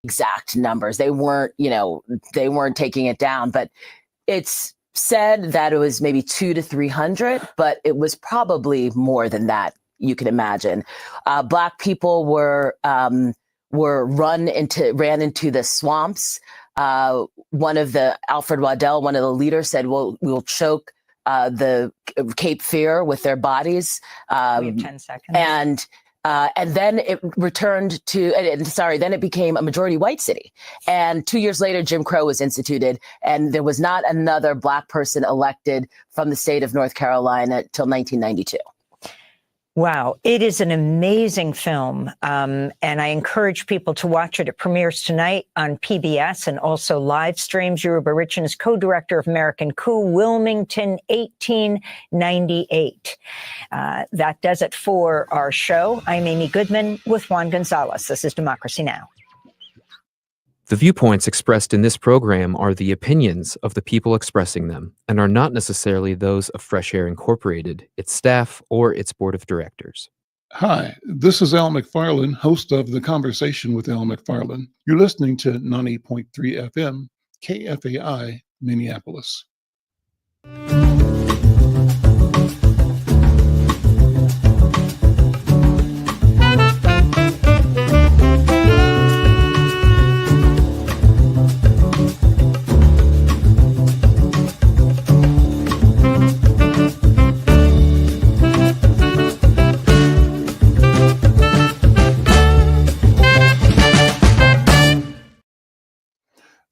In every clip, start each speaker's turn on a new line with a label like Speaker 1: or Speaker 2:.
Speaker 1: exact numbers. They weren't, they weren't taking it down, but it's said that it was maybe 200 to 300, but it was probably more than that. You can imagine. Black people ran into the swamps. Alfred Waddell, one of the leaders, said, we'll choke the Cape Fear with their bodies.
Speaker 2: We have 10 seconds.
Speaker 1: And then it returned to, then it became a majority white city. And 2 years later, Jim Crow was instituted, and there was not another Black person elected from the state of North Carolina till 1992.
Speaker 2: Wow. It is an amazing film. And I encourage people to watch it. It premieres tonight on PBS and also live streams. Yoruba Richin is co-director of American Coup, Wilmington, 1898. That does it for our show. I'm Amy Goodman with Juan Gonzalez. This is Democracy Now!
Speaker 3: The viewpoints expressed in this program are the opinions of the people expressing them and are not necessarily those of Fresh Air Incorporated, its staff, or its board of directors.
Speaker 4: Hi, this is Al McFarlane, host of the Conversation with Al McFarlane. You're listening to 90.3 FM, KFAI, Minneapolis.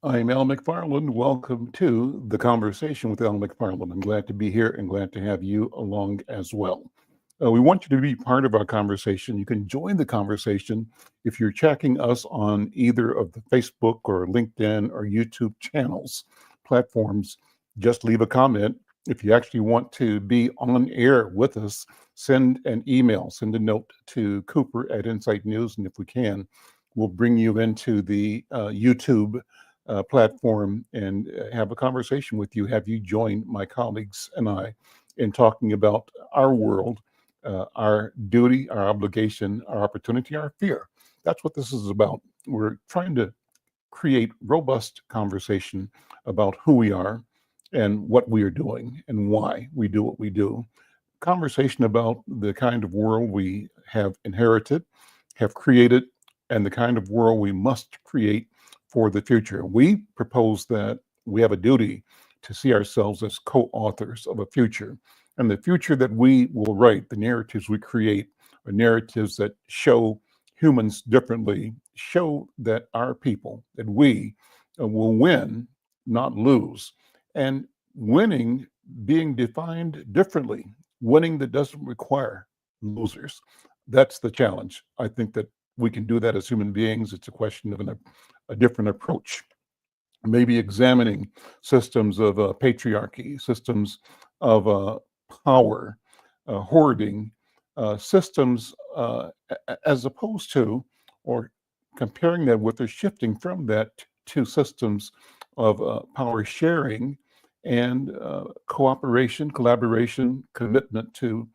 Speaker 4: I'm Al McFarlane. Welcome to the Conversation with Al McFarlane. I'm glad to be here and glad to have you along as well. We want you to be part of our conversation. You can join the conversation if you're checking us on either of the Facebook or LinkedIn or YouTube platforms. Just leave a comment. If you actually want to be on air with us, send an email, send a note to Cooper at Insight News, and if we can, we'll bring you into the YouTube platform and have a conversation with you, have you join my colleagues and I in talking about our world, our duty, our obligation, our opportunity, our fear. That's what this is about. We're trying to create robust conversation about who we are and what we are doing and why we do what we do. Conversation about the kind of world we have inherited, have created, and the kind of world we must create for the future. We propose that we have a duty to see ourselves as co-authors of a future. And the future that we will write, the narratives we create, are narratives that show humans differently, show that our people, that we will win, not lose. And winning being defined differently, winning that doesn't require losers. That's the challenge. I think that we can do that as human beings. It's a question of a different approach. Maybe examining systems of patriarchy, systems of power, hoarding, systems as opposed to, or comparing that with, or shifting from that to systems of power sharing and cooperation, collaboration, commitment to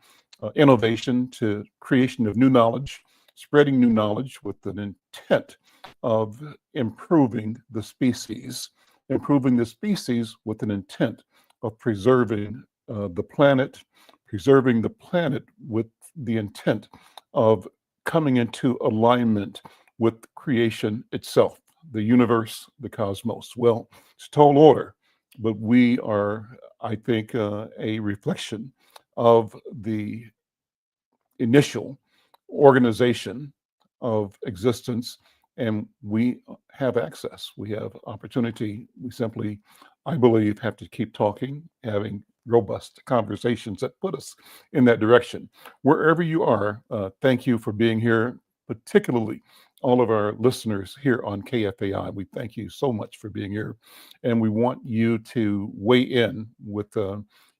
Speaker 4: innovation, to creation of new knowledge, spreading new knowledge with an intent of improving the species with an intent of preserving the planet with the intent of coming into alignment with creation itself, the universe, the cosmos. Well, it's a tall order, but we are, I think, a reflection of the initial organization of existence, and we have access, we have opportunity. We simply, I believe, have to keep talking, having robust conversations that put us in that direction. Wherever you are, thank you for being here, particularly all of our listeners here on KFAI. We thank you so much for being here, and we want you to weigh in with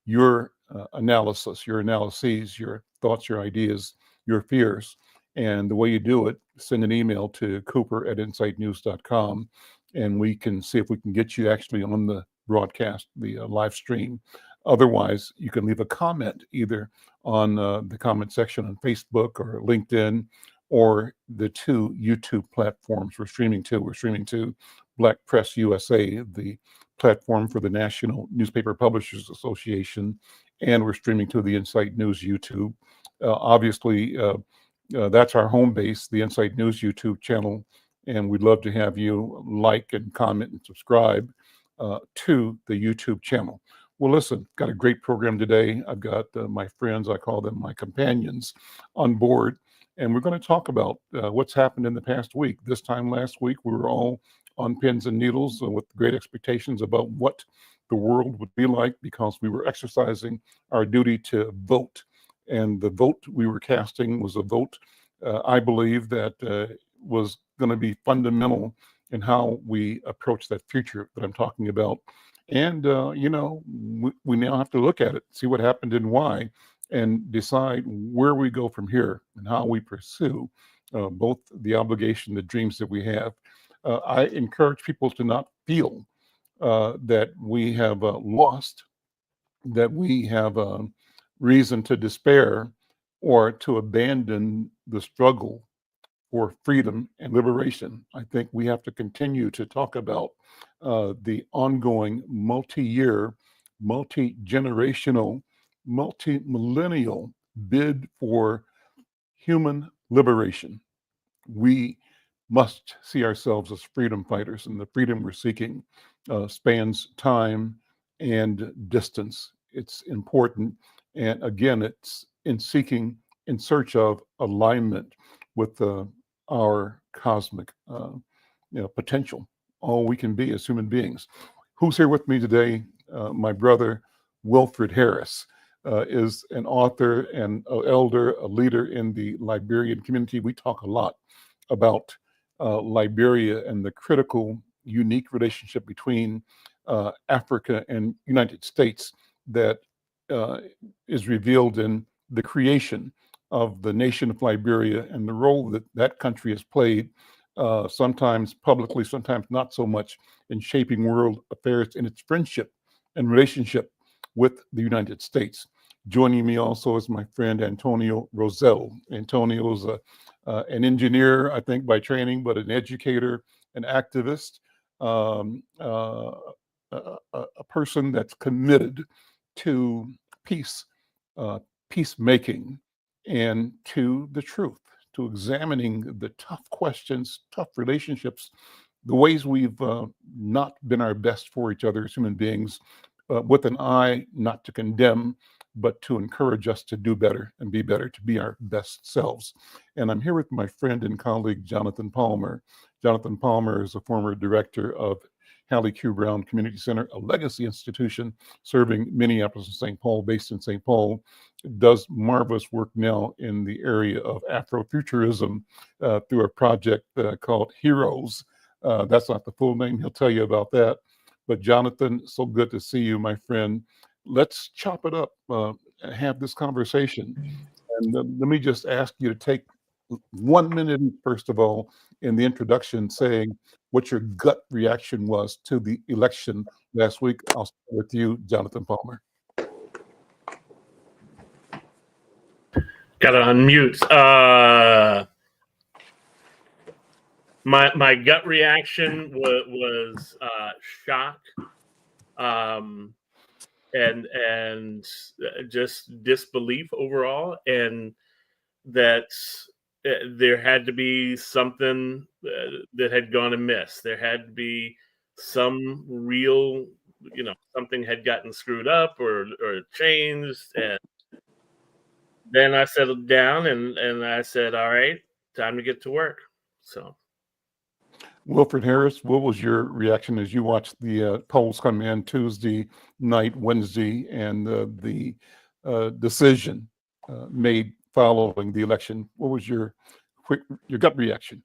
Speaker 4: your analysis, your analyses, your thoughts, your ideas, your fears. And the way you do it, send an email to cooper@insightnews.com, and we can see if we can get you actually on the broadcast, the live stream. Otherwise, you can leave a comment either on the comment section on Facebook or LinkedIn, or the two YouTube platforms we're streaming to. We're streaming to Black Press USA, the platform for the National Newspaper Publishers Association, and we're streaming to the Insight News YouTube. Obviously, that's our home base, the Insight News YouTube channel, and we'd love to have you like and comment and subscribe to the YouTube channel. Well, listen, got a great program today. I've got my friends, I call them my companions, on board, and we're going to talk about what's happened in the past week. This time last week, we were all on pins and needles with great expectations about what the world would be like, because we were exercising our duty to vote. And the vote we were casting was a vote, I believe, that was going to be fundamental in how we approach that future that I'm talking about. And, we now have to look at it, see what happened and why, and decide where we go from here and how we pursue both the obligation, the dreams that we have. I encourage people to not feel that we have lost, that we have reason to despair or to abandon the struggle for freedom and liberation. I think we have to continue to talk about the ongoing multi-year, multi-generational, multi-millennial bid for human liberation. We must see ourselves as freedom fighters, and the freedom we're seeking spans time and distance. It's important. And again, it's in search of alignment with our cosmic potential, all we can be as human beings. Who's here with me today? My brother, Wilfred Harris, is an author and an elder, a leader in the Liberian community. We talk a lot about Liberia and the critical, unique relationship between Africa and United States that is revealed in the creation of the nation of Liberia and the role that that country has played, sometimes publicly, sometimes not so much, in shaping world affairs in its friendship and relationship with the United States. Joining me also is my friend Antonio Rosell. Antonio's an engineer, I think, by training, but an educator, an activist, a person that's committed to peace, peacemaking, and to the truth, to examining the tough questions, tough relationships, the ways we've not been our best for each other as human beings, with an eye not to condemn, but to encourage us to do better and be better, to be our best selves. And I'm here with my friend and colleague, Jonathan Palmer. Jonathan Palmer is a former director of Hallie Q. Brown Community Center, a legacy institution serving Minneapolis and St. Paul, based in St. Paul. Does marvelous work now in the area of Afrofuturism through a project called Heroes. That's not the full name. He'll tell you about that. But Jonathan, so good to see you, my friend. Let's chop it up and have this conversation. And let me just ask you to take 1 minute, first of all, in the introduction, saying what your gut reaction was to the election last week. I'll start with you, Jonathan Palmer.
Speaker 5: Got to unmute. My gut reaction was shock, and just disbelief overall, and that there had to be something that had gone amiss. There had to be some real, something had gotten screwed up or changed. And then I settled down and I said, all right, time to get to work. So.
Speaker 4: Wilfred Harris, what was your reaction as you watched the polls come in Tuesday night, Wednesday, and the decision made following the election? What was your gut reaction?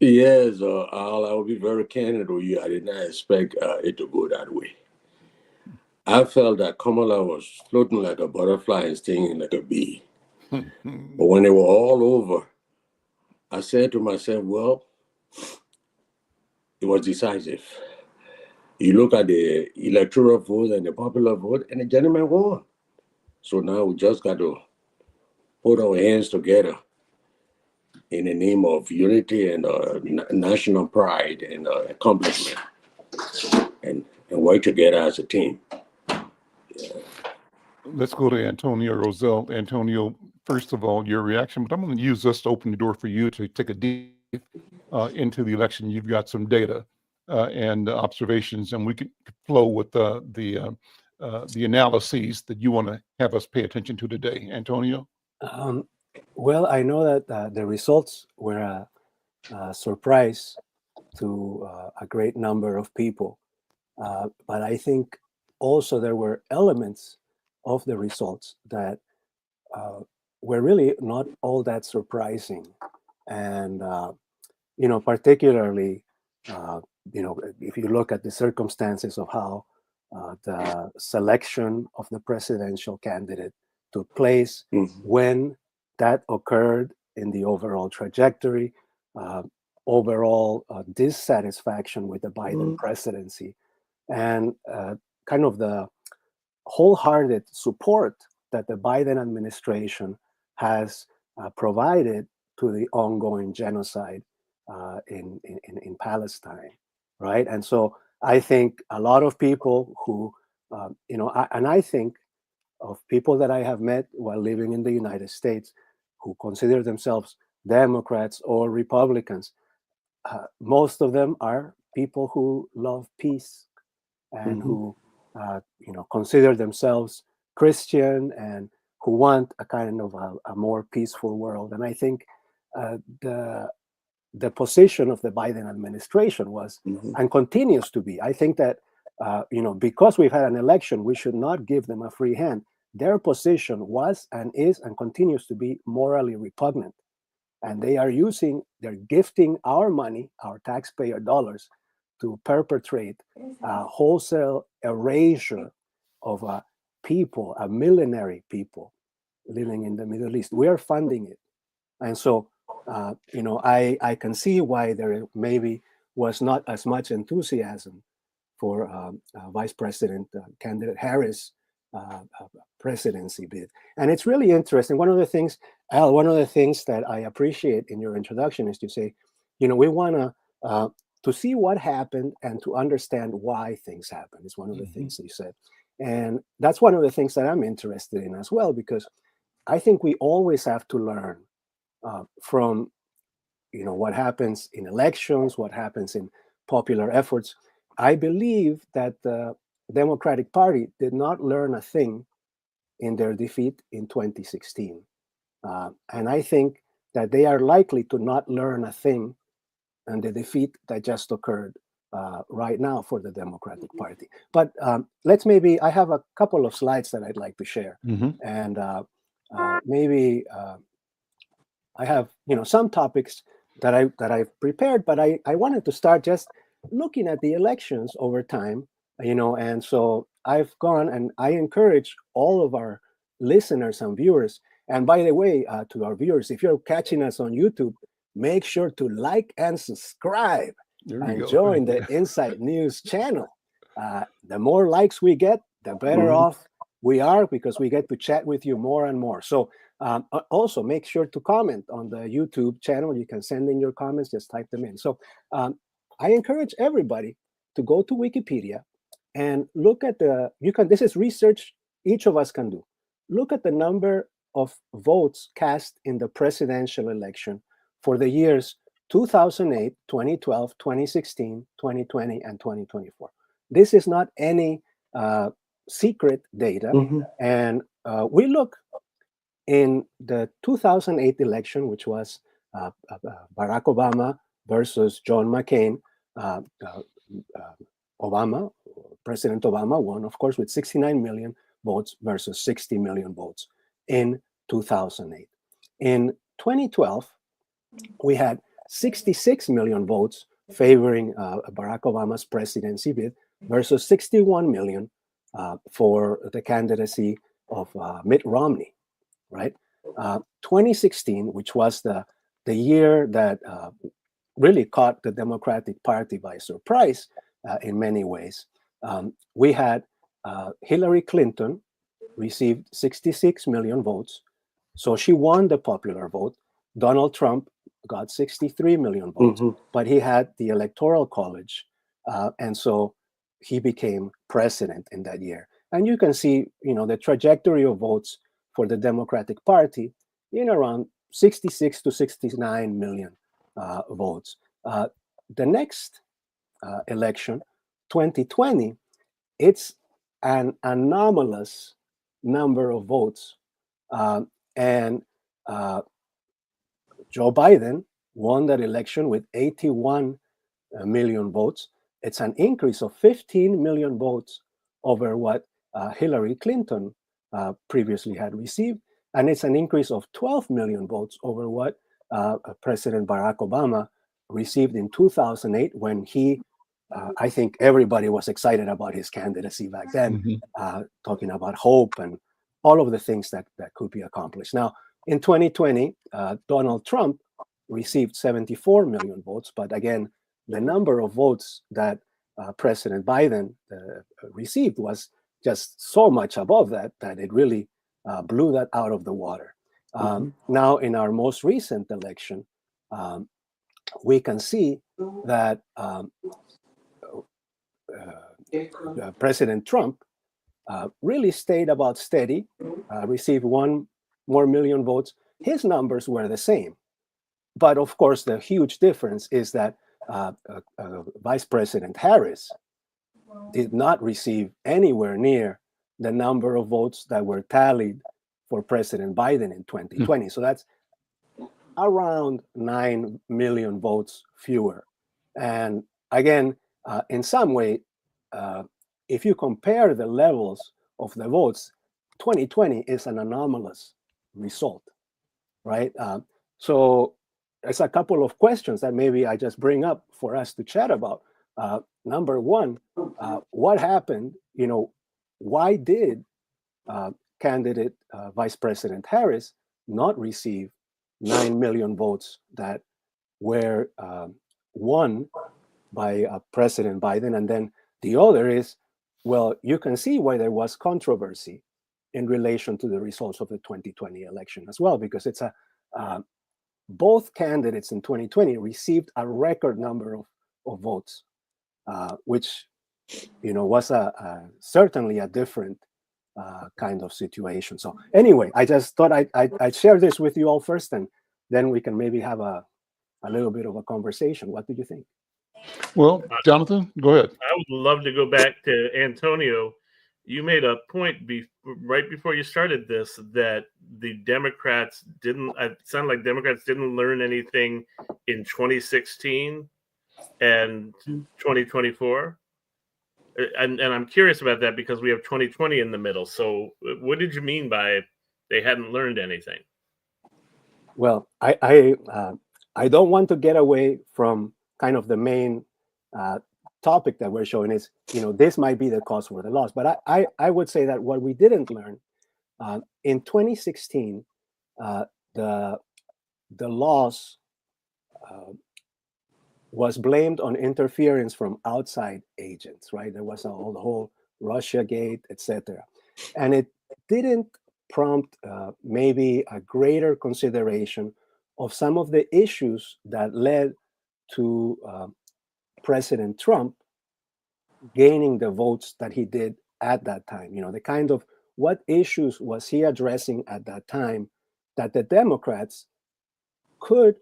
Speaker 6: Yes, I will be very candid with you. I did not expect it to go that way. I felt that Kamala was floating like a butterfly and stinging like a bee. But when they were all over, I said to myself, well, it was decisive. You look at the electoral vote and the popular vote, and the gentleman won. So now we just got to put our hands together in the name of unity and national pride and accomplishment, and work together as a team.
Speaker 4: Let's go to Antonio Roselle. Antonio, first of all, your reaction, but I'm going to use this to open the door for you to take a deep into the election. You've got some data and observations, and we can flow with the analyses that you want to have us pay attention to today. Antonio?
Speaker 7: Well, I know that the results were a surprise to a great number of people, but I think also there were elements of the results that were really not all that surprising. And, particularly, if you look at the circumstances of how the selection of the presidential candidate took place, when that occurred in the overall trajectory, overall dissatisfaction with the Biden presidency, and kind of the wholehearted support that the Biden administration has provided to the ongoing genocide in Palestine, right? And so I think a lot of people who, I think of people that I have met while living in the United States who consider themselves Democrats or Republicans, most of them are people who love peace and who consider themselves Christian and who want a kind of a more peaceful world. And I think the position of the Biden administration was and continues to be. I think that because we've had an election, we should not give them a free hand. Their position was and is and continues to be morally repugnant, and they're gifting our money, our taxpayer dollars, to perpetrate a wholesale erasure of a people, a millenary people living in the Middle East. We are funding it. And so, I can see why there maybe was not as much enthusiasm for Vice President candidate Harris' presidency bid. And it's really interesting. One of the things that I appreciate in your introduction is to say, we want to see what happened and to understand why things happen is one of the things that you said. And that's one of the things that I'm interested in as well, because I think we always have to learn from, what happens in elections, what happens in popular efforts. I believe that the Democratic Party did not learn a thing in their defeat in 2016. And I think that they are likely to not learn a thing in the defeat that just occurred right now for the Democratic Party. But I have a couple of slides that I'd like to share. And maybe I have, some topics that I've prepared, but I wanted to start just looking at the elections over time, and so I've gone and I encourage all of our listeners and viewers. And by the way, to our viewers, if you're catching us on YouTube, make sure to like and subscribe and join the Inside News channel. The more likes we get, the better off we are, because we get to chat with you more and more. So also make sure to comment on the YouTube channel. You can send in your comments, just type them in. So I encourage everybody to go to Wikipedia and look at this is research each of us can do. Look at the number of votes cast in the presidential election for the years 2008, 2012, 2016, 2020, and 2024. This is not any secret data. And we look in the 2008 election, which was Barack Obama versus John McCain. President Obama won, of course, with 69 million votes versus 60 million votes in 2008. In 2012, we had 66 million votes favoring Barack Obama's presidency bid versus 61 million for the candidacy of Mitt Romney, right? 2016, which was the year that really caught the Democratic Party by surprise in many ways. We had Hillary Clinton received 66 million votes. So she won the popular vote. Donald Trump got 63 million votes, but he had the Electoral College, and so he became president in that year. And you can see, the trajectory of votes for the Democratic Party in around 66 to 69 million votes. The next election, 2020, it's an anomalous number of votes. And Joe Biden won that election with 81 million votes. It's an increase of 15 million votes over what Hillary Clinton previously had received. And it's an increase of 12 million votes over what President Barack Obama received in 2008 when he, I think everybody was excited about his candidacy back then, talking about hope and all of the things that could be accomplished. Now, in 2020, Donald Trump received 74 million votes, but again, the number of votes that President Biden received was just so much above that it really blew that out of the water. Now, in our most recent election, we can see that President Trump really stayed about steady, received 1 more million votes. His numbers were the same. But of course, the huge difference is that Vice President Harris did not receive anywhere near the number of votes that were tallied for President Biden in 2020. So that's around 9 million votes fewer. And again, in some way, if you compare the levels of the votes, 2020 is an anomalous result, right? So there's a couple of questions that maybe I just bring up for us to chat about. Number one, what happened? Why did candidate Vice President Harris not receive 9 million votes that were won by President Biden? And then the other is, well, you can see why there was controversy in relation to the results of the 2020 election as well, because it's both candidates in 2020 received a record number of votes, which was certainly a different kind of situation. So anyway, I just thought I'd share this with you all first, and then we can maybe have a little bit of a conversation. What do you think?
Speaker 4: Well, Jonathan, go ahead.
Speaker 5: I would love to go back to Antonio. You made a point right before you started this that the Democrats it sounded like Democrats didn't learn anything in 2016 and 2024. And I'm curious about that because we have 2020 in the middle. So what did you mean by they hadn't learned anything?
Speaker 7: Well, I don't want to get away from kind of the main topic that we're showing is, this might be the cause for the loss. But I would say that what we didn't learn in 2016, the loss was blamed on interference from outside agents, right? There was the whole Russia Gate, etc. And it didn't prompt maybe a greater consideration of some of the issues that led to President Trump gaining the votes that he did at that time. The kind of what issues was he addressing at that time that the Democrats could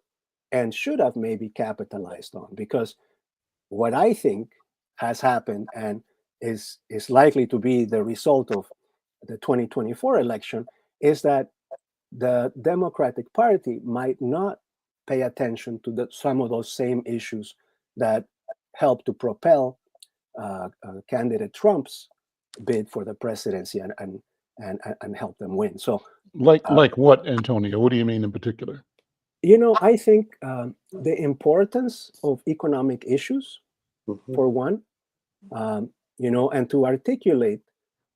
Speaker 7: and should have maybe capitalized on? Because what I think has happened and is likely to be the result of the 2024 election is that the Democratic Party might not pay attention to some of those same issues that helped to propel candidate Trump's bid for the presidency and help them win. So,
Speaker 4: like what, Antonio? What do you mean in particular?
Speaker 7: I think the importance of economic issues, for one, and to articulate,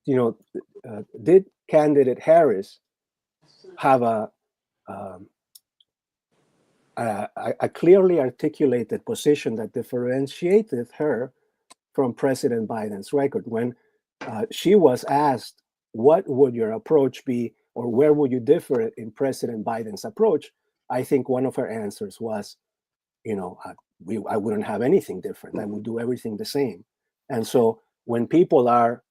Speaker 7: did candidate Harris have a clearly articulated position that differentiated her from President Biden's record? When she was asked, what would your approach be, or where would you differ in President Biden's approach? I think one of her answers was, I wouldn't have anything different. I would do everything the same. And so when people are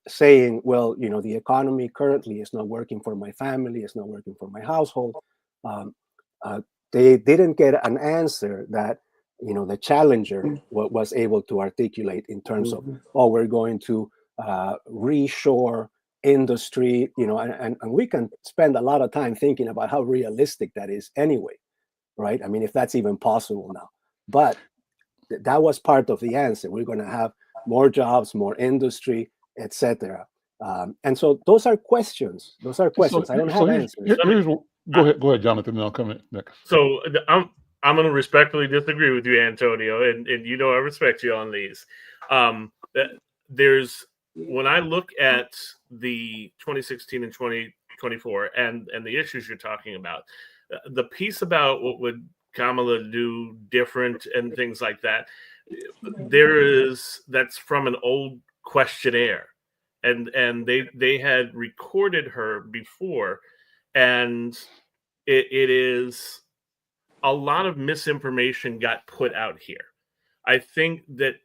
Speaker 7: saying, well, the economy currently is not working for my family, it's not working for my household, they didn't get an answer that the challenger was able to articulate in terms of, we're going to reshore industry, and we can spend a lot of time thinking about how realistic that is anyway, right? I mean, if that's even possible now. But that was part of the answer. We're going to have more jobs, more industry, etc. And so those are questions. Those are questions. I don't have answers.
Speaker 4: Go ahead, Jonathan, and I'll come in next.
Speaker 5: So I'm going to respectfully disagree with you, Antonio, and I respect you on these. When I look at the 2016 and 2024 and the issues you're talking about, the piece about what would Kamala do different and things like that, that's from an old questionnaire, and they had recorded her before, and it is a lot of misinformation got put out here. I think that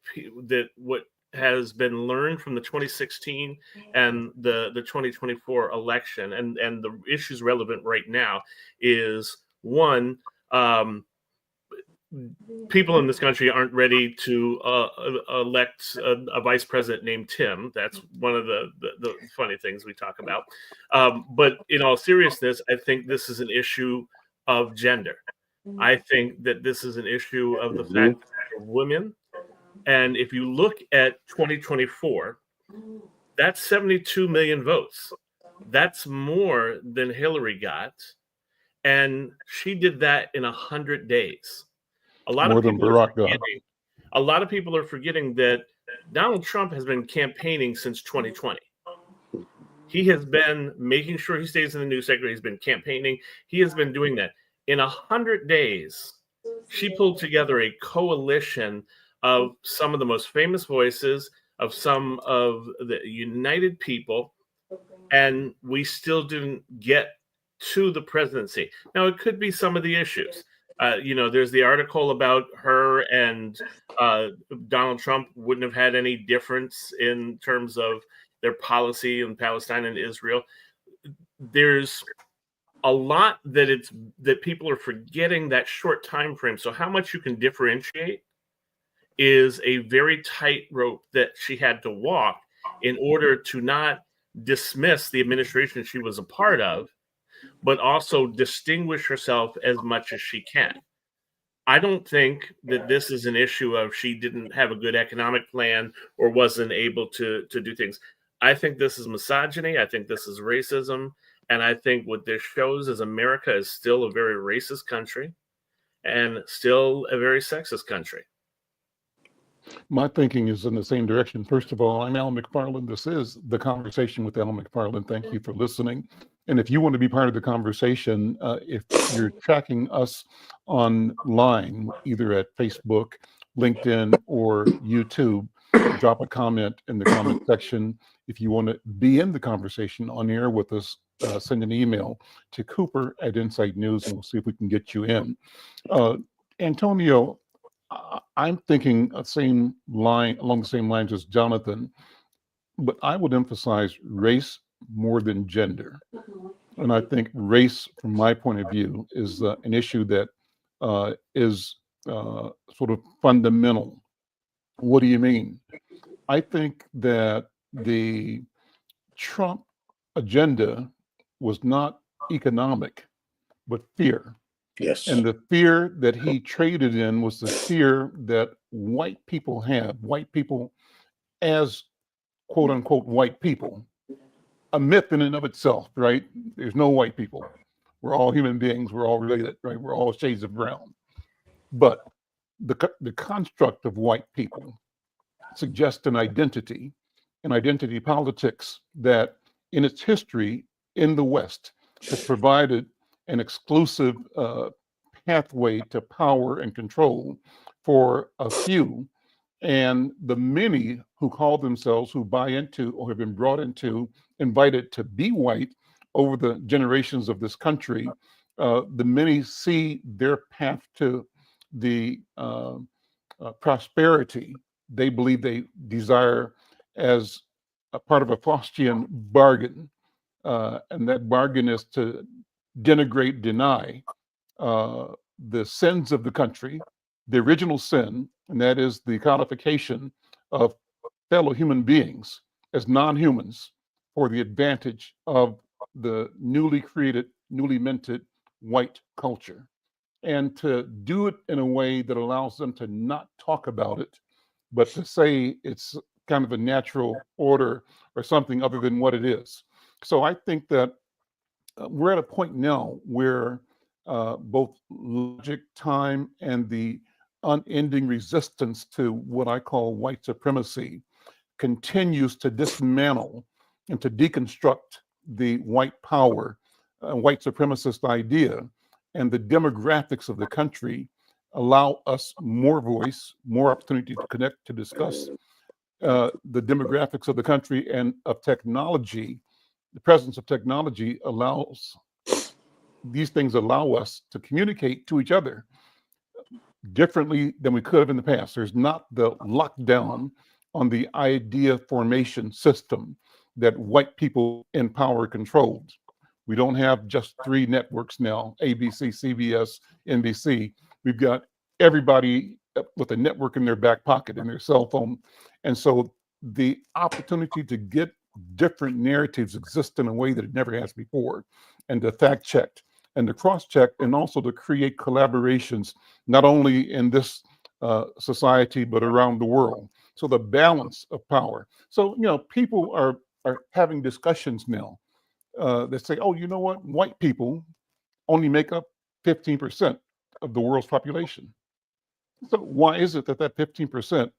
Speaker 5: what has been learned from the 2016 and the 2024 election and the issues relevant right now is, one, people in this country aren't ready to elect a vice president named Tim. That's one of the funny things we talk about. But in all seriousness, I think this is an issue of gender. I think that this is an issue of the fact that they're women. And if you look at 2024, that's 72 million votes. That's more than Hillary got. And she did that in 100 days. A lot of people are forgetting that Donald Trump has been campaigning since 2020. He has been making sure he stays in the news sector. He's been campaigning. He has been doing that. In 100 days, she pulled together a coalition of some of the most famous voices, of some of the united people, and we still didn't get to the presidency. Now, it could be some of the issues. There's the article about her and Donald Trump wouldn't have had any difference in terms of their policy in Palestine and Israel. There's a lot that people are forgetting that short time frame. So how much you can differentiate is a very tight rope that she had to walk in order to not dismiss the administration she was a part of, but also distinguish herself as much as she can. I don't think that this is an issue of she didn't have a good economic plan or wasn't able to do things. I think this is misogyny. I think this is racism. And I think what this shows is America is still a very racist country and still a very sexist country.
Speaker 4: My thinking is in the same direction. First of all, I'm Al McFarlane. This is The Conversation with Al McFarlane. Thank you for listening. And if you want to be part of the conversation, if you're tracking us online, either at Facebook, LinkedIn, or YouTube, drop a comment in the comment section. If you want to be in the conversation on air with us, send an email to Cooper@Insight News, and we'll see if we can get you in. Antonio, I'm thinking along the same lines as Jonathan, but I would emphasize race more than gender. And I think race, from my point of view, is an issue that is sort of fundamental. What do you mean? I think that the Trump agenda was not economic, but fear.
Speaker 6: Yes.
Speaker 4: And the fear that he traded in was the fear that white people have, white people as quote unquote white people, a myth in and of itself, right? There's no white people. We're all human beings. We're all related, right? We're all shades of brown. But the construct of white people suggests an identity politics that in its history in the West has provided an exclusive pathway to power and control for a few, and the many who call themselves, who buy into or have been brought into, invited to be white over the generations of this country, The many see their path to the prosperity they believe they desire as a part of a Faustian bargain. And that bargain is to denigrate, deny the sins of the country, the original sin, and that is the codification of fellow human beings as non-humans for the advantage of the newly created, newly minted white culture. And to do it in a way that allows them to not talk about it, but to say it's kind of a natural order or something other than what it is. So I think that we're at a point now where both logic, time, and the unending resistance to what I call white supremacy continues to dismantle and to deconstruct the white power, white supremacist idea. And the demographics of the country allow us more voice, more opportunity to connect, to discuss the demographics of the country and of technology. The presence of technology allows, these things allow us to communicate to each other differently than we could have in the past. There's not the lockdown on the idea formation system that white people in power controlled. We don't have just 3 networks now, ABC, CBS, NBC. We've got everybody with a network in their back pocket, in their cell phone. And so the opportunity to get different narratives exist in a way that it never has before, and to fact check and to cross check, and also to create collaborations, not only in this society, but around the world. So the balance of power. So, you know, people are having discussions now that say, oh, you know what? White people only make up 15% of the world's population. So why is it that that 15%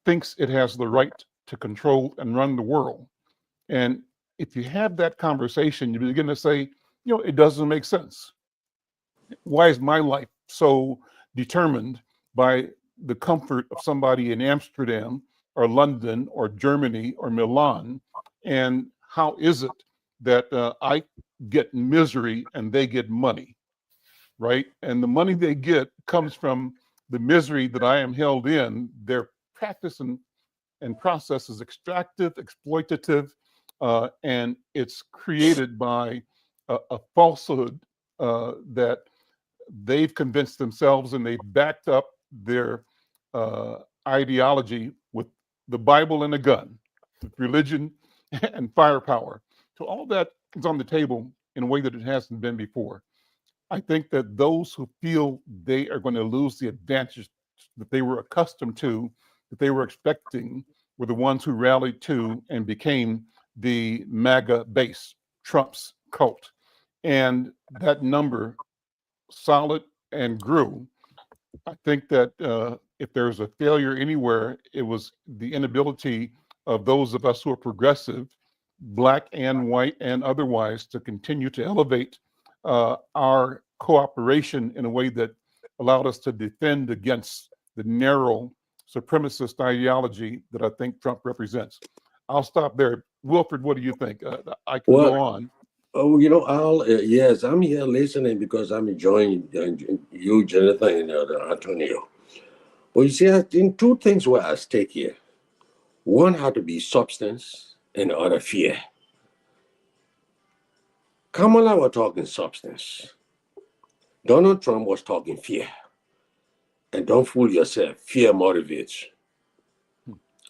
Speaker 4: thinks it has the right to control and run the world? And if you have that conversation, you begin to say, you know, it doesn't make sense. Why is my life so determined by the comfort of somebody in Amsterdam or London or Germany or Milan? And how is it that I get misery and they get money, right? And the money they get comes from the misery that I am held in. Their practice and process is extractive, exploitative, and it's created by a falsehood that they've convinced themselves, and they've backed up their ideology with the Bible and a gun, with religion and firepower. So all that is on the table in a way that it hasn't been before. I think that those who feel they are going to lose the advantage that they were accustomed to, that they were expecting, were the ones who rallied to and became the MAGA base, Trump's cult. And that number solid and grew. I think that if there's a failure anywhere, it was the inability of those of us who are progressive, Black and white and otherwise, to continue to elevate our cooperation in a way that allowed us to defend against the narrow supremacist ideology that I think Trump represents. I'll stop there. Wilfred, what do you think? I can go on.
Speaker 6: Oh, you know, Al, yes, I'm here listening because I'm enjoying you, Jonathan, and Antonio. Well, you see, I think 2 things were at stake here. One had to be substance, and the other fear. Kamala was talking substance. Donald Trump was talking fear. And don't fool yourself, fear motivates.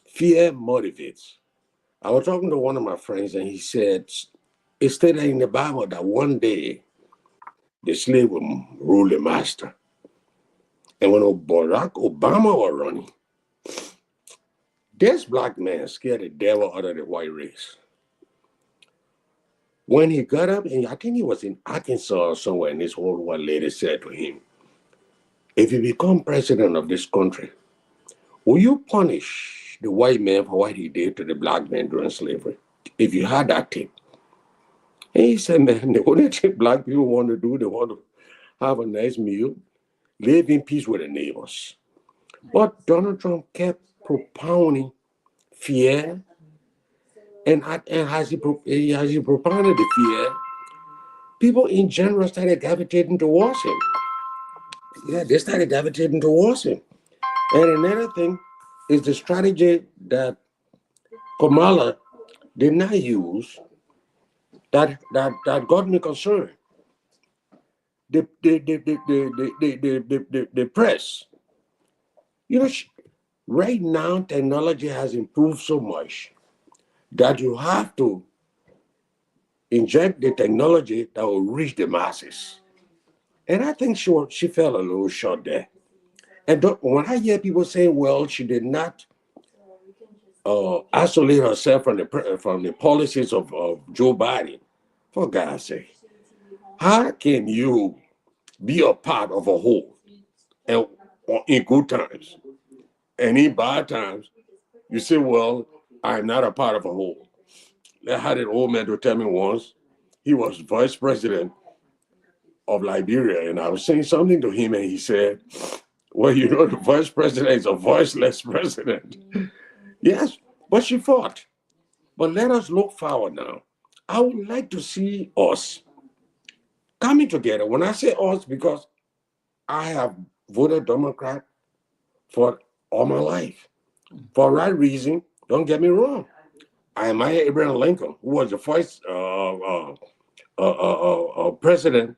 Speaker 6: Fear motivates. I was talking to one of my friends, and he said, it stated in the Bible that one day the slave will rule the master. And when Barack Obama was running, this Black man scared the devil out of the white race. When he got up, and I think he was in Arkansas or somewhere, and this old white lady said to him, if you become president of this country, will you punish the white man for what he did to the Black man during slavery? If you had that thing. And he said, man, the only thing Black people want to do, they want to have a nice meal, live in peace with their neighbors. But Donald Trump kept propounding fear, and as he propounded the fear, people in general started gravitating towards him. Yeah, they started gravitating towards him. And another thing is the strategy that Kamala did not use that got me concerned. The press. You know, right now technology has improved so much that you have to inject the technology that will reach the masses. And I think she fell a little short there. And when I hear people say, well, she did not isolate herself from the policies of Joe Biden, for God's sake, how can you be a part of a whole and in good times and in bad times you say, well, I'm not a part of a whole? I had an old man to tell me once, he was vice president of Liberia, and I was saying something to him, and he said, well, you know, the vice president is a voiceless president. Yes, but she fought. But let us look forward now. I would like to see us coming together. When I say us, because I have voted Democrat for all my life. For that reason, don't get me wrong, I admire Abraham Lincoln, who was the first president,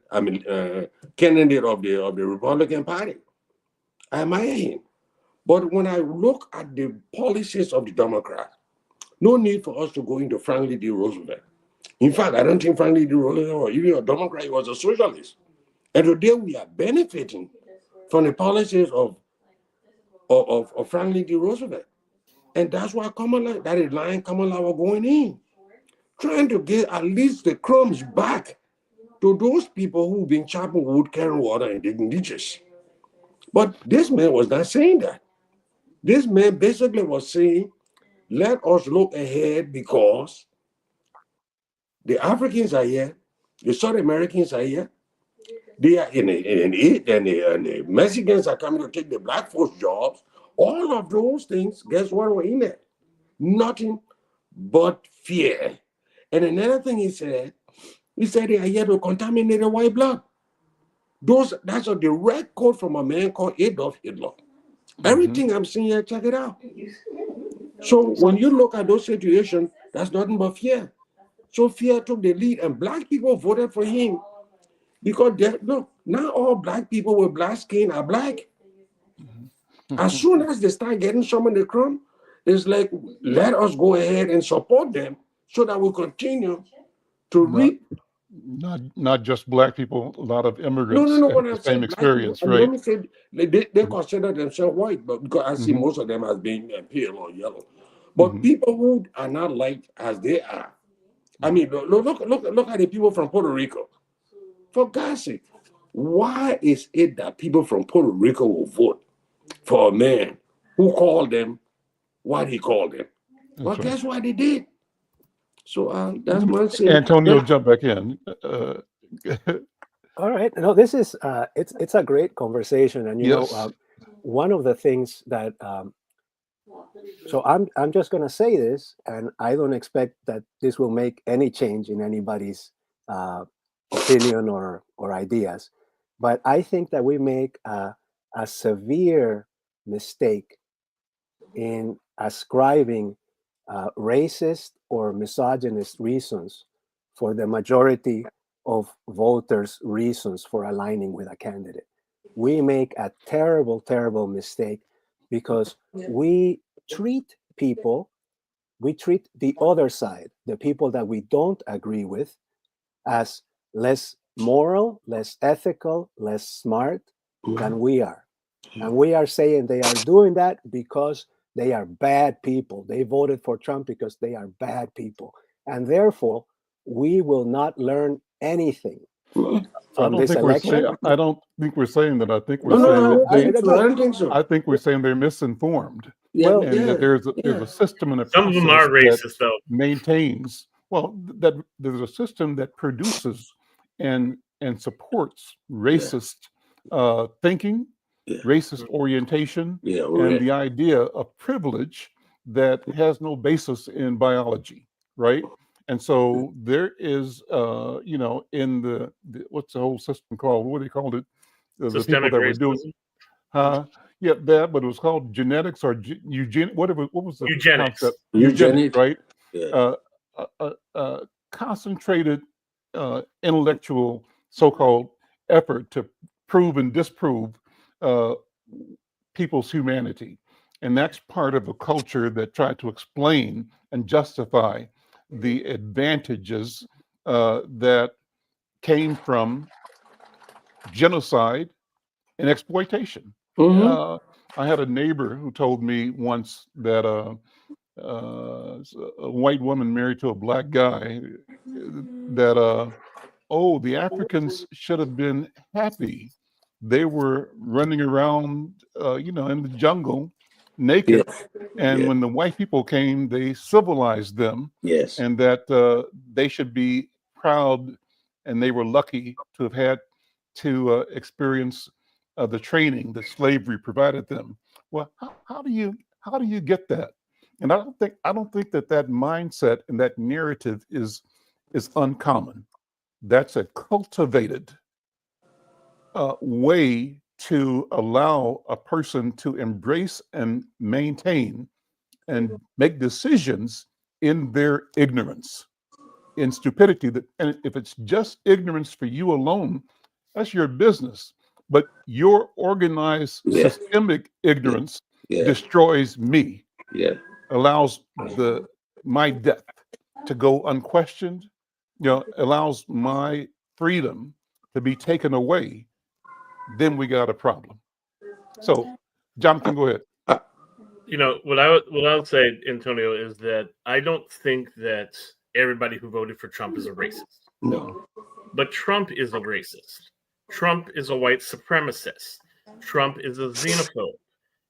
Speaker 6: candidate of the Republican Party. I admire him. But when I look at the policies of the Democrats, no need for us to go into Franklin D. Roosevelt. In fact, I don't think Franklin D. Roosevelt was even a Democrat, he was a socialist. And today we are benefiting from the policies of Franklin D. Roosevelt. And that's why that is line Kamala were going in, trying to get at least the crumbs back to those people who've been chopping wood, carrying water, and digging ditches. But this man was not saying that. This man basically was saying, let us look ahead because the Africans are here, the South Americans are here, they are and the Mexicans are coming to take the black folks' jobs. All of those things, guess what were in there? Nothing but fear. And another thing he said they are here to contaminate the white blood. That's a direct quote from a man called Adolf Hitler. Mm-hmm. Everything I'm seeing here, check it out. So when you look at those situations, that's nothing but fear. So fear took the lead, and black people voted for him because look, now all black people with black skin are black. Mm-hmm. As soon as they start getting some of the crumb, it's like, let us go ahead and support them so that we continue to reap.
Speaker 4: Not just black people, a lot of immigrants
Speaker 6: have
Speaker 4: the same experience,
Speaker 6: people,
Speaker 4: right?
Speaker 6: Let me say, they consider themselves white, but because I see mm-hmm. most of them as being pale or yellow. But mm-hmm. people who are not like as they are, I mean, look at the people from Puerto Rico. For God's sake, why is it that people from Puerto Rico will vote for a man who called them what he called them? That's well, right. Guess what they did? So that's one thing.
Speaker 4: Antonio, jump back in.
Speaker 7: All right. No, this is it's a great conversation, and you know, one of the things that so I'm just going to say this, and I don't expect that this will make any change in anybody's opinion or ideas, but I think that we make a severe mistake in ascribing racist or misogynist reasons for the majority of voters' reasons for aligning with a candidate. We make a terrible, terrible mistake because we treat the other side, the people that we don't agree with, as less moral, less ethical, less smart than we are. And we are saying they are doing that because they are bad people. They voted for Trump because they are bad people. And therefore, we will not learn anything from this election.
Speaker 4: I don't think we're saying that. I think we're saying I think we're saying they're misinformed. That there's a system and a process.
Speaker 5: Some of them are racist, though.
Speaker 4: Maintains that there's a system that produces and supports racist thinking, racist orientation, and the idea of privilege that has no basis in biology, right? And so there is, in the what's the whole system called? What do they called it? The people
Speaker 5: Systemic
Speaker 4: that were doing,
Speaker 5: racism.
Speaker 4: yeah, that, but it was called genetics or whatever. What was the
Speaker 5: Eugenics.
Speaker 4: concept?
Speaker 6: Eugenics.
Speaker 4: Right?
Speaker 6: Yeah.
Speaker 4: Concentrated intellectual so-called effort to prove and disprove people's humanity. And that's part of a culture that tried to explain and justify the advantages that came from genocide and exploitation.
Speaker 6: Mhm.
Speaker 4: I had a neighbor who told me once that a white woman married to a black guy, that the Africans should have been happy. They were running around, in the jungle naked.
Speaker 6: Yes.
Speaker 4: And
Speaker 6: Yeah.
Speaker 4: when the white people came, they civilized them,
Speaker 6: Yes.
Speaker 4: and that they should be proud, and they were lucky to have had to experience the training that slavery provided them. Well, how do you get that? And I don't think that mindset and that narrative is uncommon. That's a cultivated way to allow a person to embrace and maintain and make decisions in their ignorance, in stupidity. And if it's just ignorance for you alone, that's your business. But your organized
Speaker 6: Yeah.
Speaker 4: systemic ignorance
Speaker 6: Yeah.
Speaker 4: destroys me,
Speaker 6: Yeah.
Speaker 4: allows my death to go unquestioned, allows my freedom to be taken away. Then we got a problem. So, Jonathan, go ahead.
Speaker 5: What I would say, Antonio, is that I don't think that everybody who voted for Trump is a racist.
Speaker 6: No.
Speaker 5: But Trump is a racist. Trump is a white supremacist. Trump is a xenophobe.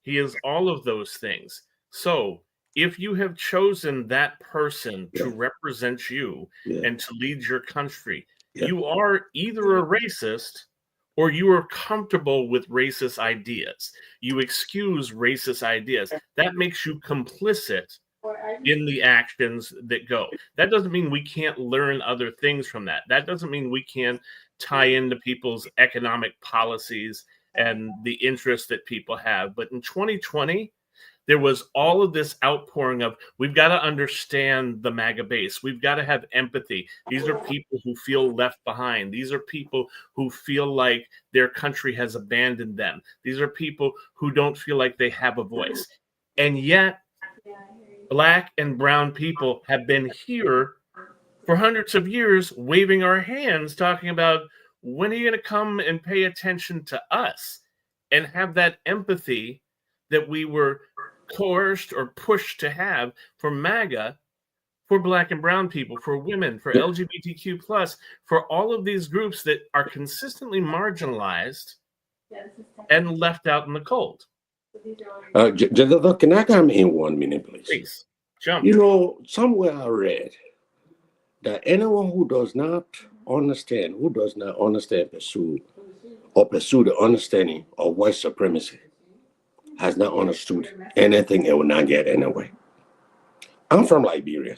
Speaker 5: He is all of those things. So if you have chosen that person to represent you and to lead your country, you are either a racist or you are comfortable with racist ideas. You excuse racist ideas. That makes you complicit in the actions that go. That doesn't mean we can't learn other things from that. That doesn't mean we can't tie into people's economic policies and the interests that people have. But in 2020, there was all of this outpouring of, we've got to understand the MAGA base. We've got to have empathy. These are people who feel left behind. These are people who feel like their country has abandoned them. These are people who don't feel like they have a voice. And yet, Black and brown people have been here for hundreds of years, waving our hands, talking about, when are you going to come and pay attention to us and have that empathy that we were coerced or pushed to have for MAGA, for Black and brown people, for women, for LGBTQ+, for all of these groups that are consistently marginalized and left out in the cold.
Speaker 6: Jonathan, can I come in 1 minute, please?
Speaker 5: Please, jump.
Speaker 6: Somewhere I read that anyone who does not understand, pursue the understanding of white supremacy has not understood anything and will not get anywhere. I'm from Liberia.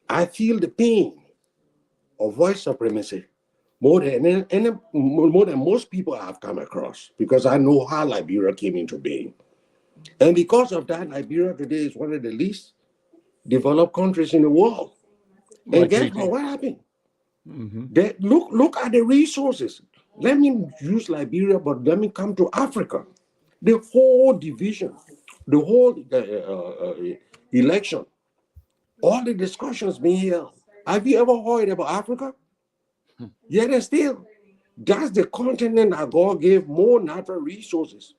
Speaker 6: I feel the pain of white supremacy more than most people I've come across, because I know how Liberia came into being. And because of that, Liberia today is one of the least developed countries in the world. And guess what happened? Look at the resources. Let me use Liberia, but let me come to Africa. The whole division, the whole election, all the discussions being held. Have you ever heard about Africa? Yet still, that's the continent that God gave more natural resources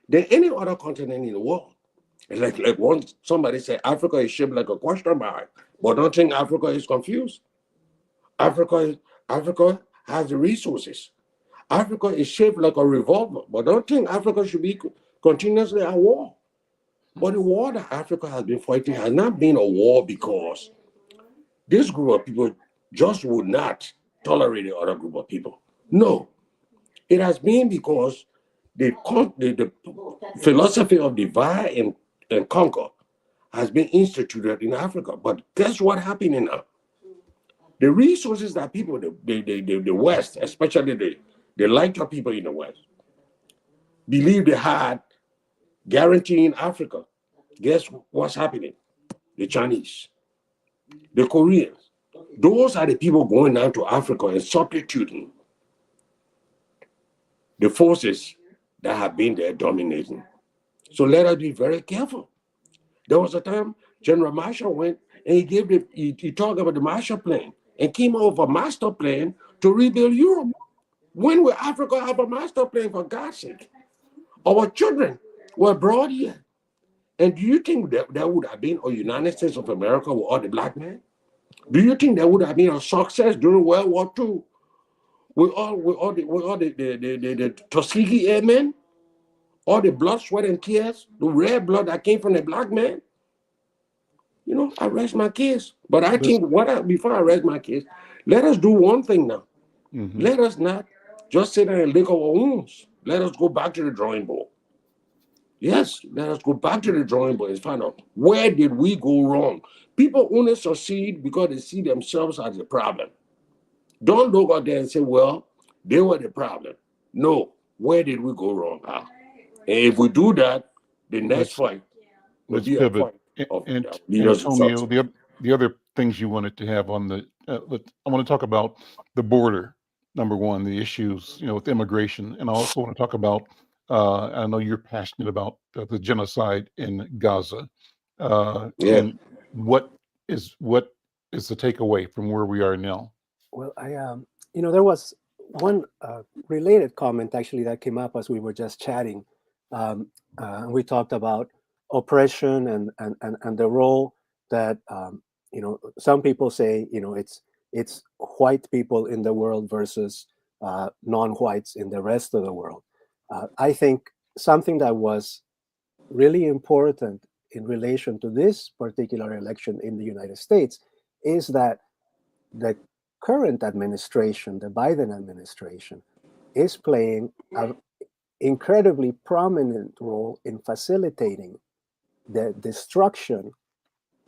Speaker 6: than any other continent in the world. Like once somebody said Africa is shaped like a question mark, but don't think Africa is confused. Africa has the resources. Africa is shaped like a revolver, but don't think Africa should be continuously at war. But the war that Africa has been fighting has not been a war because this group of people just would not tolerate the other group of people. No, it has been because the philosophy of divide and conquer has been instituted in Africa. But guess what happening now? The resources that people, the West, especially the lighter people in the West, believe they had guaranteeing Africa. Guess what's happening? The Chinese, the Koreans, those are the people going down to Africa and substituting the forces that have been there dominating. So let us be very careful. There was a time General Marshall went and he talked about the Marshall Plan and came up with a master plan to rebuild Europe. When will Africa have a master plan, for God's sake? Our children were brought here. And do you think that there would have been a United States of America with all the black men? Do you think there would have been a success during World War II with all the Tuskegee Airmen? All the blood, sweat, and tears, the red blood that came from the black man? You know, I rest my case. But I think before I rest my case, let us do one thing now.
Speaker 4: Mhm.
Speaker 6: Let us not just sit there and lick our wounds. Let us go back to the drawing board. Yes, let us go back to the drawing board and find out, where did we go wrong? People only succeed because they see themselves as a problem. Don't look out there and say, well, they were the problem. No, where did we go wrong, Al? And if we do that, the next
Speaker 4: Let's-
Speaker 6: fight will
Speaker 4: Let's
Speaker 6: be a
Speaker 4: pivot.
Speaker 6: fight of
Speaker 4: And
Speaker 6: leaders of
Speaker 4: Antonio,
Speaker 6: substance.
Speaker 4: the other things you wanted to have on the, I want to talk about the border. Number one, the issues, with immigration, and I also want to talk about. I know you're passionate about the genocide in Gaza,
Speaker 6: Yeah.
Speaker 4: and what is the takeaway from where we are now?
Speaker 7: Well, there was one related comment actually that came up as we were just chatting. And we talked about oppression and the role that, some people say, it's white people in the world versus non-whites in the rest of the world. I think something that was really important in relation to this particular election in the United States is that the current administration, the Biden administration, is playing an incredibly prominent role in facilitating the destruction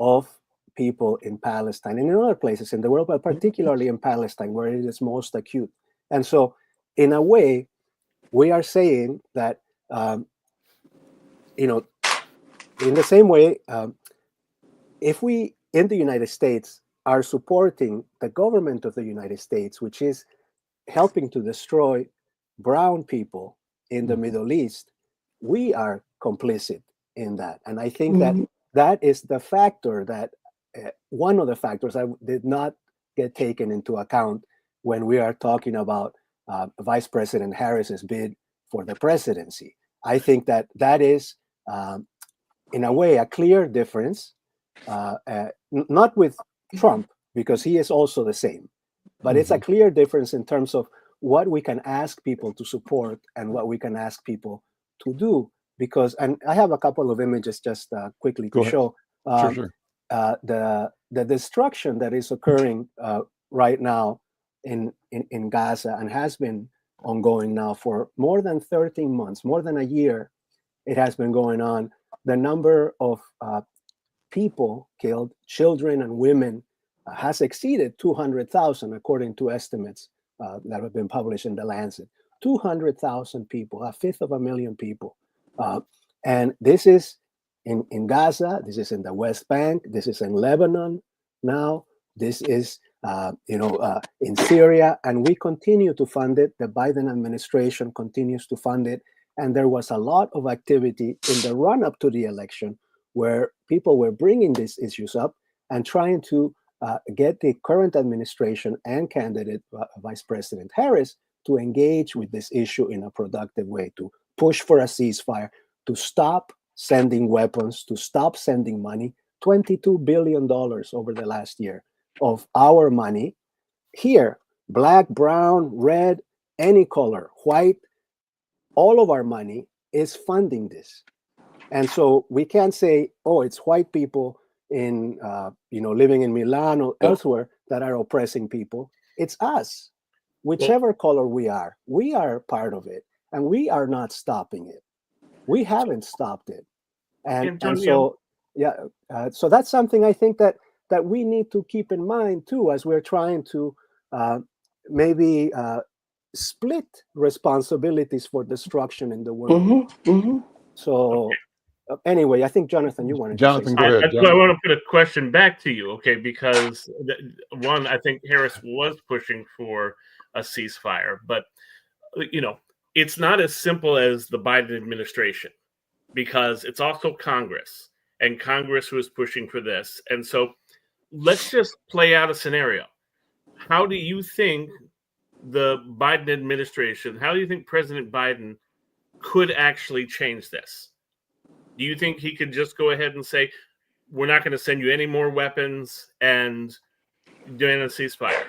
Speaker 7: of people in Palestine and in other places in the world, but particularly in Palestine, where it is most acute. And so, in a way, we are saying that, in the same way, if we in the United States are supporting the government of the United States, which is helping to destroy brown people in the Middle East, we are complicit in that. And I think that is the factor that one of the factors that did not get taken into account when we are talking about Vice President Harris's bid for the presidency. I think that is, in a way, a clear difference, not with Trump, because he is also the same, but it's a clear difference in terms of what we can ask people to support and what we can ask people to do. Because, and I have a couple of images just quickly to show
Speaker 4: Sure.
Speaker 7: the destruction that is occurring right now in Gaza and has been ongoing now for more than 13 months, more than a year. It has been going on. The number of people killed, children and women, has exceeded 200,000, according to estimates that have been published in The Lancet. 200,000 people, a fifth of a million people. And this is in Gaza, this is in the West Bank, this is in Lebanon now, this is in Syria, and we continue to fund it. The Biden administration continues to fund it. And there was a lot of activity in the run-up to the election where people were bringing these issues up and trying to get the current administration and candidate Vice President Harris to engage with this issue in a productive way, to push for a ceasefire, to stop sending weapons, to stop sending money. $22 billion over the last year of our money here, black, brown, red, any color, white, all of our money is funding this. And so we can't say, oh, it's white people in, living in Milan or elsewhere that are oppressing people. It's us. Whichever color we are part of it. And we are not stopping it. We haven't stopped it. And so Yeah. So that's something I think that we need to keep in mind too, as we're trying to maybe split responsibilities for destruction in the world. So anyway, I think Jonathan, you wanted
Speaker 4: Jonathan,
Speaker 7: to say
Speaker 4: go ahead.
Speaker 5: That's why I want to put a question back to you, okay? Because one, I think Harris was pushing for a ceasefire, but it's not as simple as the Biden administration, because it's also Congress, and Congress was pushing for this. And so let's just play out a scenario. How do you think the Biden administration, how do you think President Biden could actually change this? Do you think he could just go ahead and say, we're not going to send you any more weapons and doing a ceasefire?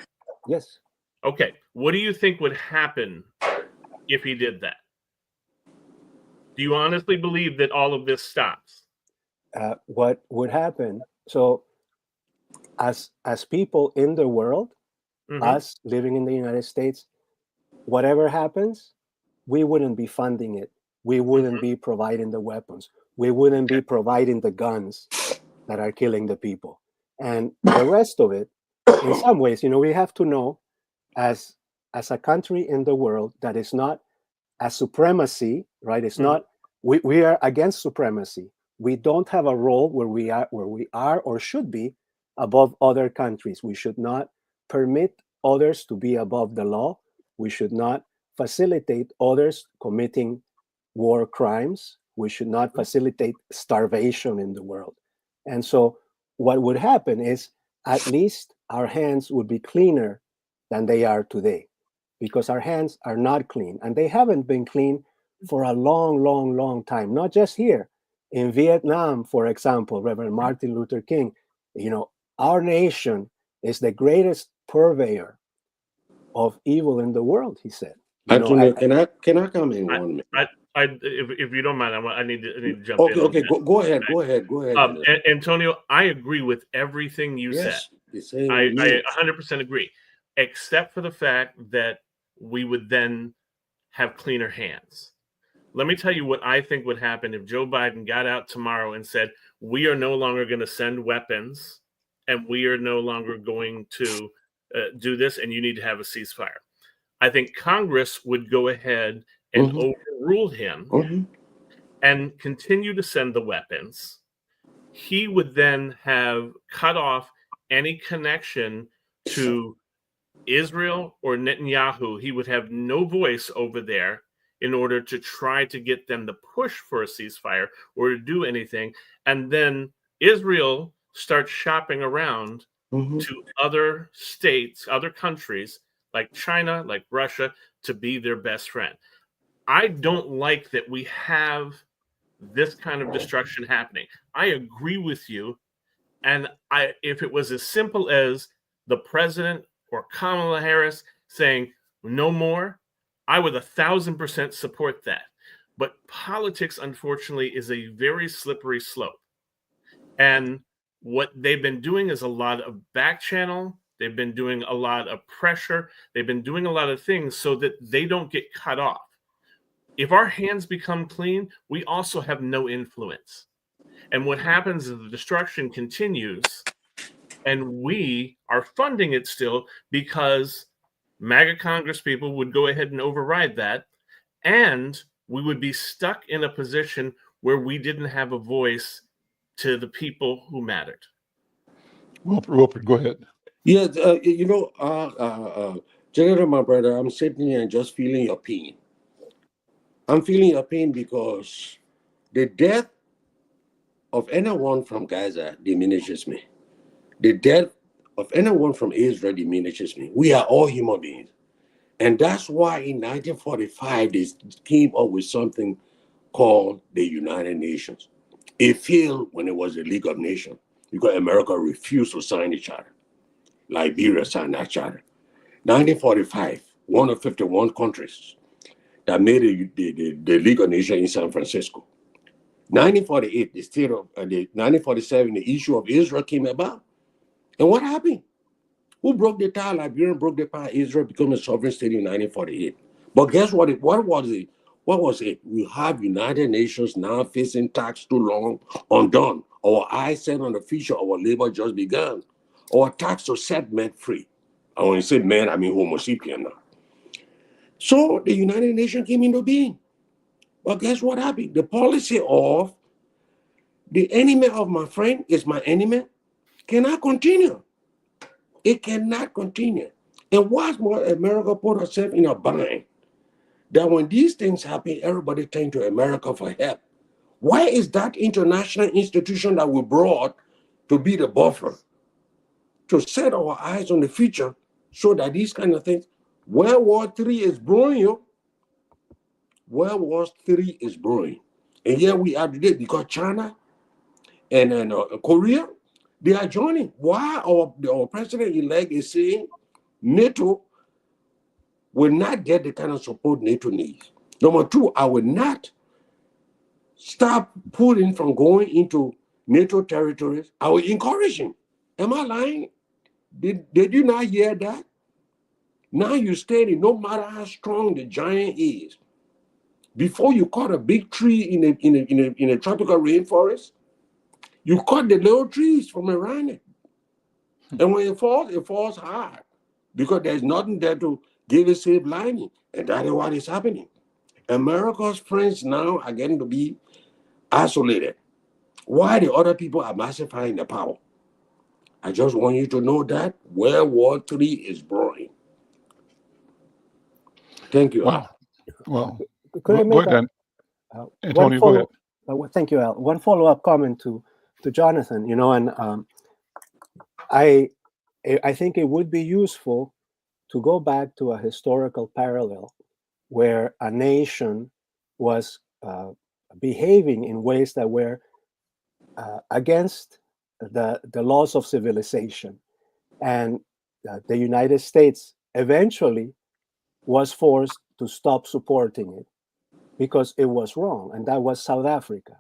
Speaker 7: Yes.
Speaker 5: Okay. What do you think would happen if he did that? Do you honestly believe that all of this stops?
Speaker 7: What would happen? So, as people in the world, us living in the United States, whatever happens, we wouldn't be funding it. We wouldn't be providing the weapons. We wouldn't be providing the guns that are killing the people. And the rest of it, in some ways, we have to know, as a country in the world that is not a supremacy, right? It's not, we are against supremacy. We don't have a role where we are or should be above other countries. We should not permit others to be above the law. We should not facilitate others committing war crimes. We should not facilitate starvation in the world. And so what would happen is, at least our hands would be cleaner than they are today, because our hands are not clean, and they haven't been clean for a long, long, long time. Not just here. In Vietnam, for example, Reverend Martin Luther King, our nation is the greatest purveyor of evil in the world, he said.
Speaker 6: Antonio, can I come in 1 minute?
Speaker 5: If you don't mind, I need to jump in.
Speaker 6: Okay, go ahead.
Speaker 5: Antonio, I agree with everything you said. I 100% agree, except for the fact that we would then have cleaner hands. Let me tell you what I think would happen if Joe Biden got out tomorrow and said, we are no longer going to send weapons, and we are no longer going to do this, and you need to have a ceasefire. I think Congress would go ahead and overrule him and continue to send the weapons. He would then have cut off any connection to Israel or Netanyahu. He would have no voice over there in order to try to get them to push for a ceasefire or to do anything. And then Israel starts shopping around to other states, other countries like China, like Russia, to be their best friend. I don't like that we have this kind of destruction happening. I agree with you. And if it was as simple as the president or Kamala Harris saying no more, I would 1,000% support that. But politics, unfortunately, is a very slippery slope. And what they've been doing is a lot of back channel. They've been doing a lot of pressure. They've been doing a lot of things so that they don't get cut off. If our hands become clean, we also have no influence. And what happens is the destruction continues, and we are funding it still because MAGA Congress people would go ahead and override that, and we would be stuck in a position where we didn't have a voice to the people who mattered.
Speaker 4: Wilford, go ahead.
Speaker 6: Yeah, General, my brother, I'm sitting here and just feeling your pain. I'm feeling your pain because the death of anyone from Gaza diminishes me. The death of anyone from Israel diminishes me. We are all human beings. And that's why in 1945, they came up with something called the United Nations. It failed when it was the League of Nations because America refused to sign the charter. Liberia signed that charter. 1945, one of 51 countries that made the League of Nations in San Francisco. 1948, 1947, the issue of Israel came about. And what happened? Who broke the tie? Liberia broke the tie. Israel became a sovereign state in 1948. But guess what? What was it? We have United Nations now facing tax too long, undone. Our eyes set on the future, our labor just began. Our tax to set men free. And when I say men, I mean Homo sapien now. So the United Nations came into being. But guess what happened? The policy of the enemy of my friend is my enemy cannot continue. It cannot continue. And what's more, America put herself in a bind that when these things happen, everybody turn to America for help. Why is that international institution that we brought to be the buffer, to set our eyes on the future so that these kind of things, World War III is brewing, yo. World War III is brewing. And here we are today because China and Korea, they are joining. Why our president-elect is saying NATO will not get the kind of support NATO needs. Number two, I will not stop Putin from going into NATO territories. I will encourage him. Am I lying? Did you not hear that? Now you're standing, no matter how strong the giant is. Before you cut a big tree in a tropical rainforest, you cut the little trees from around it. And when it falls hard because there's nothing there to give it safe lining. And that is what is happening. America's friends now are getting to be isolated. Why the other people are massifying the power? I just want you to know that World War III is brewing. Thank you.
Speaker 4: Wow. Well,
Speaker 7: Could I
Speaker 4: go
Speaker 7: make
Speaker 4: ahead,
Speaker 7: one
Speaker 4: Antonio, go ahead.
Speaker 7: thank you, Al. One follow-up comment to Jonathan. And I think it would be useful to go back to a historical parallel where a nation was behaving in ways that were against the laws of civilization. And the United States eventually was forced to stop supporting it because it was wrong, and that was South Africa.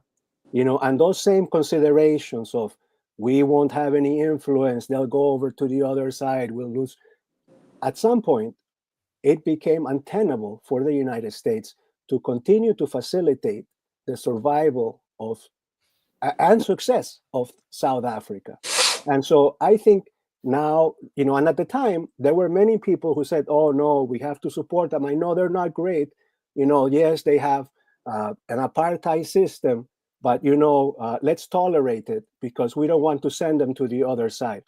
Speaker 7: And those same considerations of we won't have any influence, they'll go over to the other side, we'll lose. At some point, it became untenable for the United States to continue to facilitate the survival of and success of South Africa. And so I think now, and at the time, there were many people who said, oh, no, we have to support them. I know they're not great. Yes, they have an apartheid system, but, let's tolerate it because we don't want to send them to the other side.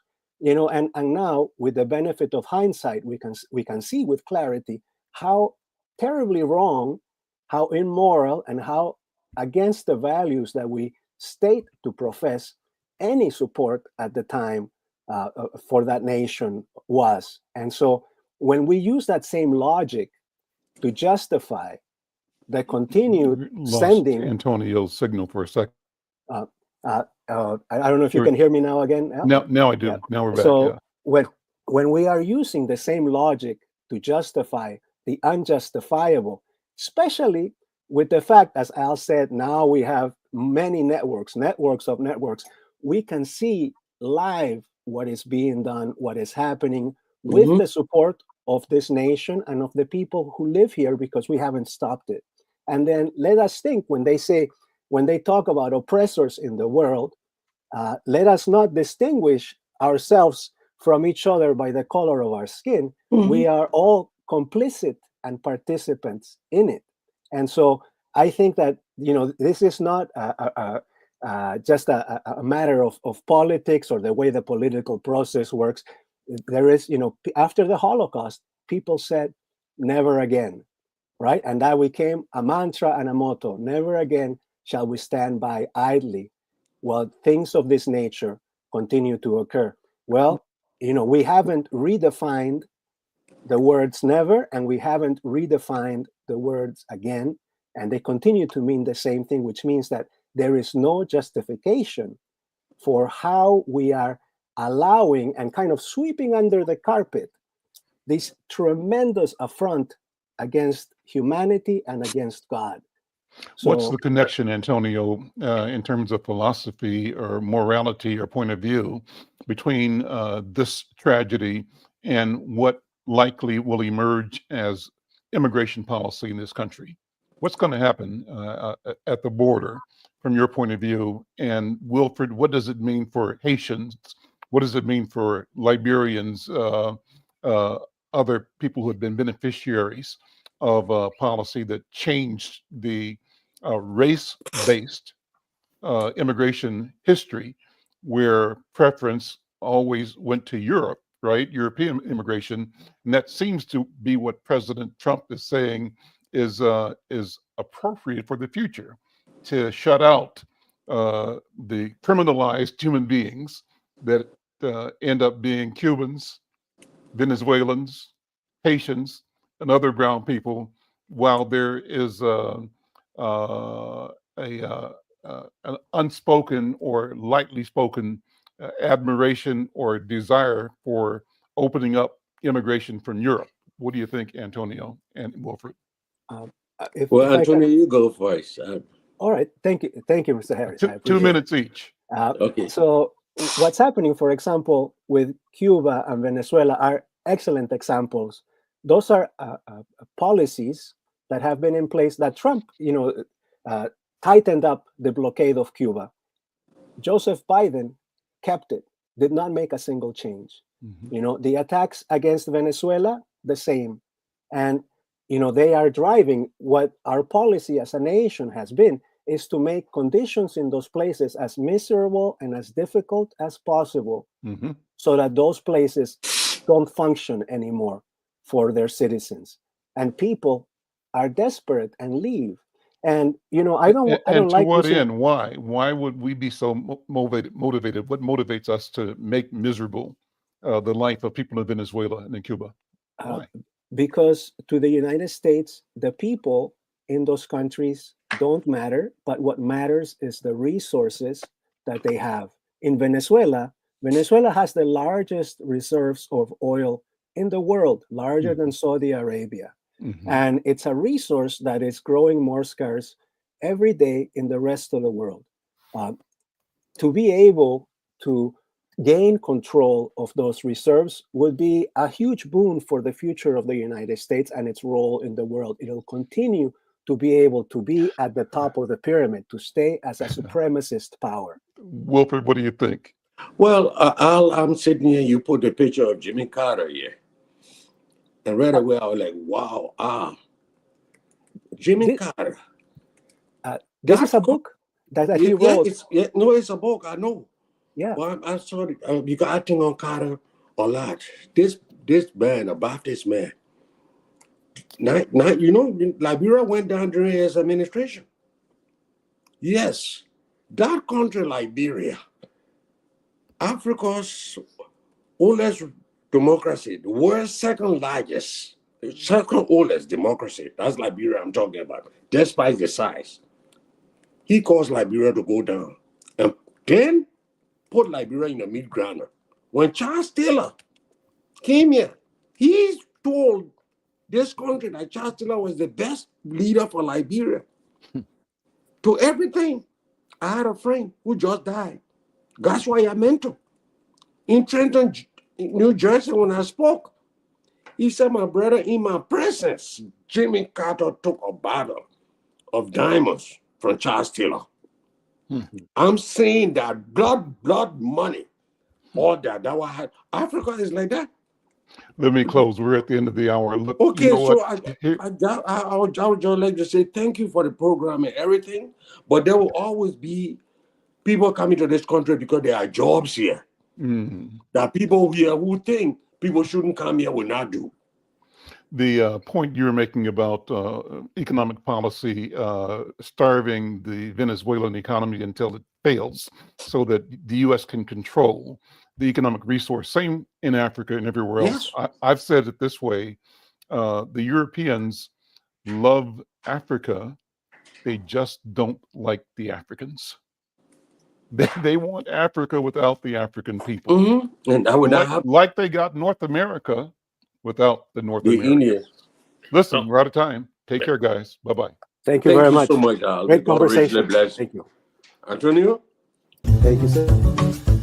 Speaker 7: And now with the benefit of hindsight, we can see with clarity how terribly wrong, how immoral, and how against the values that we state to profess any support at the time for that nation was. And so when we use that same logic to justify the continued sending...
Speaker 4: Antonio's signal for a second.
Speaker 7: I don't know if you can hear me now again.
Speaker 4: Now I do. Yeah. Now we're back.
Speaker 7: So when we are using the same logic to justify the unjustifiable, especially with the fact, as Al said, now we have many networks of networks, we can see live what is being done, what is happening with the support of this nation and of the people who live here because we haven't stopped it. And then let us think when they talk about oppressors in the world, let us not distinguish ourselves from each other by the color of our skin. We are all complicit and participants in it. And so I think that, this is not just a matter of politics or the way the political process works. There is, after the Holocaust, people said, never again, right? And that became a mantra and a motto. Never again shall we stand by idly while things of this nature continue to occur. Well, we haven't redefined the words never, and we haven't redefined the words again, and they continue to mean the same thing, which means that there is no justification for how we are allowing and kind of sweeping under the carpet this tremendous affront against humanity and against God. So,
Speaker 4: what's the connection, Antonio, in terms of philosophy or morality or point of view between this tragedy and what likely will emerge as immigration policy in this country? What's going to happen at the border from your point of view? And Wilfred, what does it mean for Haitians? What does it mean for Liberians, other people who have been beneficiaries of a policy that changed the race-based immigration history, where preference always went to Europe, right? European immigration, and that seems to be what President Trump is saying is appropriate for the future, to shut out the criminalized human beings that end up being Cubans, Venezuelans, Haitians, and other brown people, while there is an unspoken or lightly spoken admiration or desire for opening up immigration from Europe. What do you think, Antonio and Wilfred?
Speaker 6: Well, Antonio, you go first.
Speaker 7: All right. Thank you, Mr. Harris.
Speaker 4: 2 minutes each.
Speaker 6: Okay.
Speaker 7: So what's happening, for example, with Cuba and Venezuela are excellent examples. Those are policies that have been in place that Trump, tightened up the blockade of Cuba. Joseph Biden kept it, did not make a single change. Mm-hmm. The attacks against Venezuela, the same. And, they are driving what our policy as a nation has been, is to make conditions in those places as miserable and as difficult as possible, mm-hmm. so that those places don't function anymore for their citizens. And people are desperate and leave. And I don't
Speaker 4: to
Speaker 7: like
Speaker 4: what end? Why would we be so motivated? What motivates us to make miserable the life of people in Venezuela and in Cuba? Why?
Speaker 7: Because to the United States, the people in those countries don't matter, but what matters is the resources that they have. In Venezuela has the largest reserves of oil in the world, larger mm-hmm. than Saudi Arabia. Mm-hmm. And it's a resource that is growing more scarce every day in the rest of the world. To be able to gain control of those reserves would be a huge boon for the future of the United States and its role in the world. It'll continue to be able to be at the top of the pyramid, to stay as a supremacist power.
Speaker 4: Wilfred, what do you think?
Speaker 6: Well, I'm sitting here, you put the picture of Jimmy Carter here. And right away, I was like, wow, Jimmy Carter.
Speaker 7: This is a book that he wrote.
Speaker 6: It's a book, I know.
Speaker 7: Yeah.
Speaker 6: Well, I'm sorry, you got acting on Carter a lot. This man, a Baptist man, Liberia went down during his administration. Yes, that country, Liberia, Africa's oldest democracy, the world's second oldest democracy. That's Liberia I'm talking about, despite the size. He caused Liberia to go down and then put Liberia in a mid-grounder. When Charles Taylor came here, he told this country that Charles Taylor was the best leader for Liberia. To everything. I had a friend who just died. That's why I meant him. In Trenton, New Jersey, when I spoke, he said, my brother, in my presence, Jimmy Carter took a bottle of diamonds from Charles Taylor. Mm-hmm. I'm saying that blood money, all that was had. Africa is like that.
Speaker 4: Let me close. We're at the end of the hour. Look,
Speaker 6: okay, so I would just like to say thank you for the program and everything, but there will always be people coming to this country because there are jobs here. Mm-hmm. There are people here who think people shouldn't come here will not do.
Speaker 4: The point you were making about economic policy starving the Venezuelan economy until it fails so that the U.S. can control the economic resource, same in Africa and everywhere else. Yes. I've said it this way, the Europeans love Africa, they just don't like the Africans. They want Africa without the African people. Mm-hmm. And I would like they got North America without the North Americans. Listen, we're out of time. Take care, guys. Bye-bye.
Speaker 7: Thank you very much.
Speaker 6: So much, Al.
Speaker 7: Great conversation. Thank you.
Speaker 6: Antonio?
Speaker 7: Thank you, sir.